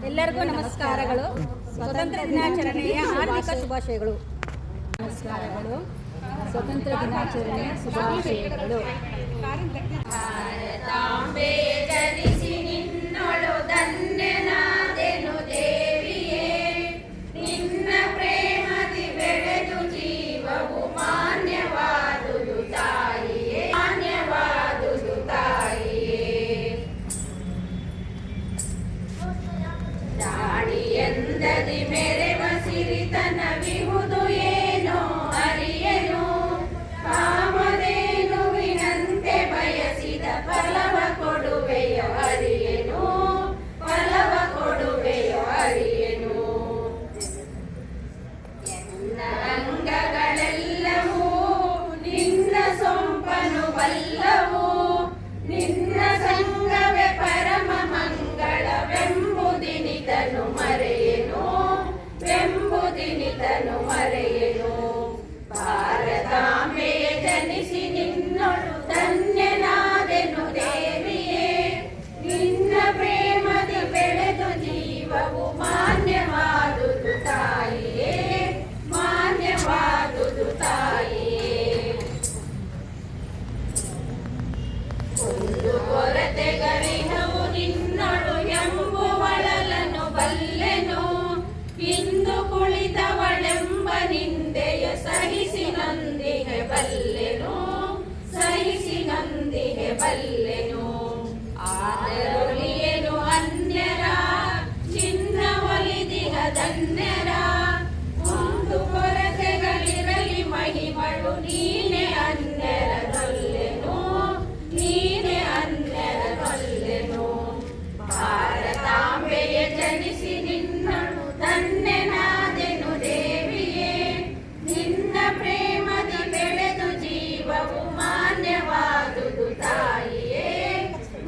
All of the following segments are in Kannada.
ಎಲ್ಲರಿಗೂ ನಮಸ್ಕಾರಗಳು. ಸ್ವತಂತ್ರ ದಿನಾಚರಣೆಯ ಹಾರ್ದಿಕ ಶುಭಾಶಯಗಳು. ನಮಸ್ಕಾರಗಳು. ಸ್ವತಂತ್ರ ದಿನಾಚರಣೆಯ ಶುಭಾಶಯಗಳು. ಭಾರತಾಂಬೆ ಜನಿಸಿ ನಿನ್ನೊಳು ಧನ್ಯನಾದೆನು ದೇವಿಯೇ, ನಿನ್ನ ಪ್ರೇಮದಿ ಬೆಳೆದು ಜೀವವು ಮಾನ್ಯವಾದುದು ತಾಯಿಯೇ, ಮಾನ್ಯವಾದುದು ತಾಯಿಯೇ. ದಾಳಿಯಂದದಿ ಮೆರೆವ ಸಿರಿತನವಿಹುದು ಏನೋ ಅರಿಯನು, ಕಾಮಧೇನುವಿನಂತೆ ಬಯಸಿದ ಫಲವ ಕೊಡುವೆಯೋ ಅರಿಯನು, ಫಲವ ಕೊಡುವೆಯೋ ಅರಿಯನು. ಎನ್ನ ಅಂಗಗಳೆಲ್ಲವೂ ನಿನ್ನ ಸೊಂಪನು ಬಲ್ಲವು, ನಿನ್ನ ಸಂಗವೇ ಪರಮ ಮಂಗಳವೆಂಬುದಿನಿತನು ಮರೆಯನು, ವೆಂಬುದಿನಿತನು ಮರೆಯನು. ಭಾರತಾಂಬೆಯ ಜನಿಸಿ ನಿನ್ನೊಳು ಧನ್ಯನಾದೆನು ದೇವಿಯೇ, ನಿನ್ನ ಪ್ರೇಮದಿ ಬೆಳೆದು ಜೀವವು ಮಾನ್ಯವಾದುದು ತಾಯಿಯೇ, ಮಾನ್ಯವಾದುದು ತಾಯಿಯೇ. ಒಂದು ಕೊರತೆಗಳಿಹವು ನಿನ್ನೊಳು ಎಂಬುವಳಲನ್ನು ಬಲ್ಲೆನು, ಇಂದು ಕುಳಿತವಳೆಂಬ ನಿಂದೆಯ ಸಹಿಸಿ ನೊಂದಿಗೆ ಬಲ್ಲೆನು, ಸಹಿಸಿ ನೊಂದಿಗೆ ಬಲ್ಲೆನು. ಆದರೊಲಿಯೆನು ಅನ್ಯರ ಚಿನ್ನ ಒಲಿದಿಹ ಧನ್ಯರ, ಒಂದು ಕೊರತೆಗಳಿರಲಿ ಮಹಿಮಳು ನೀನೆ ಅನ್ಯರನೊಲ್ಲೆನು, ನೀನೆ ಅನ್ಯರನೊಲ್ಲೆನು. ಭಾರತಾಂಬೆಯ ಜನಿಸಿ ನಿನ್ನಳು ಧನ್ಯನಾದೆನು ದೇವಿಯೇ, ನಿನ್ನ ಪ್ರೇಮದಿ ಬೆಳೆದು ಜೀವವು ಮಾನ್ಯವಾದುದು ತಾಯಿಯೇ,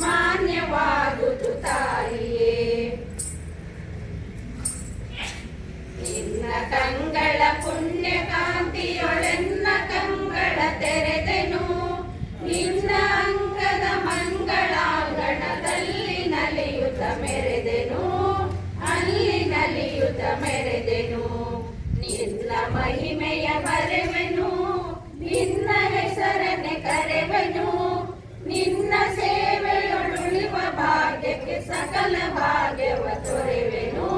ಮಾನ್ಯವಾದುದು ತಾಯಿಯೇ. ನಿನ್ನ ಕಂಗಳ ಪುಣ್ಯ ಕಾಂತಿಯೊಳೆನ್ನ ಕಂಗಳ ತೆರೆದೆನು, ನಿನ್ನ ಅಂಗದ ಮಂಗಳಾಂಗಣದಲ್ಲಿ ನಲಿಯುತ್ತ ಮೆರೆದೆನು, ಅಲ್ಲಿ ನಲಿಯುತ್ತ ಮೆರೆದೆನು. ನಿನ್ನ ಮಹಿಮೆಯ ಬರೆವೆನು, ನಿನ್ನ ಹೆಸರನೆ ಕರೆವೆನು, ನಿನ್ನ ಸೇವೆಯೊಳುಳಿವ ಭಾಗ್ಯಕ್ಕೆ ಸಕಲ ಭಾಗ್ಯವ ತೊರೆವೆನು,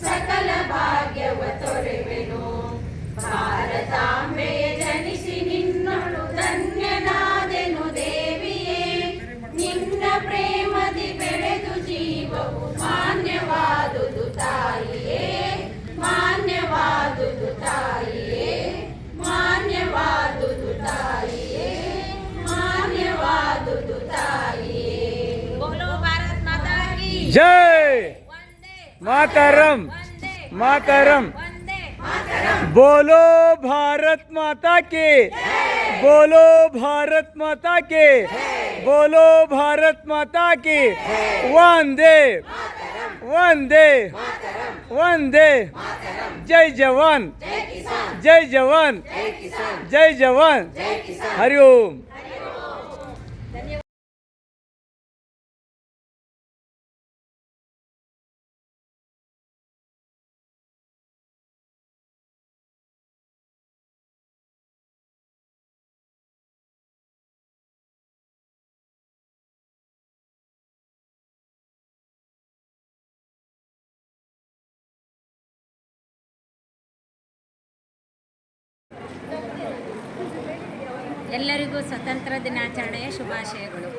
ಸಕಲ ಭಾಗ್ಯವ ತೊರೆವೆನು. ಭಾರತಾಂಬೆಯ ಜನಿಸಿ ನಿನ್ನೊಳು ಧನ್ಯನಾದೆನು ದೇವಿಯೇ, ನಿನ್ನ ಪ್ರೇಮದಿ ಬೆಳೆದು ಜೀವವು ಮಾನ್ಯವಾದುದು ತಾಯಿಯೇ, ಮಾನ್ಯವಾದುದು ತಾಯಿಯೇ, ಮಾನ್ಯವಾದುದು ತಾಯಿಯೇ, ಮಾನ್ಯವಾದುದು ತಾಯಿಯೇ. ಬೋಲೋ ಭಾರತ್ ಮಾತಾ ಕಿ ಜೈ. ಮಾತರಂ ಮಾತರಂ. बोलो भारत माता के, बोलो भारत माता के, बोलो भारत माता के. वंदे वंदे वंदे. जय जवान, जय जवान, जय जवान. हरि ओम. ಎಲ್ಲರಿಗೂ ಸ್ವತಂತ್ರ ದಿನಾಚರಣೆಯ ಶುಭಾಶಯಗಳು.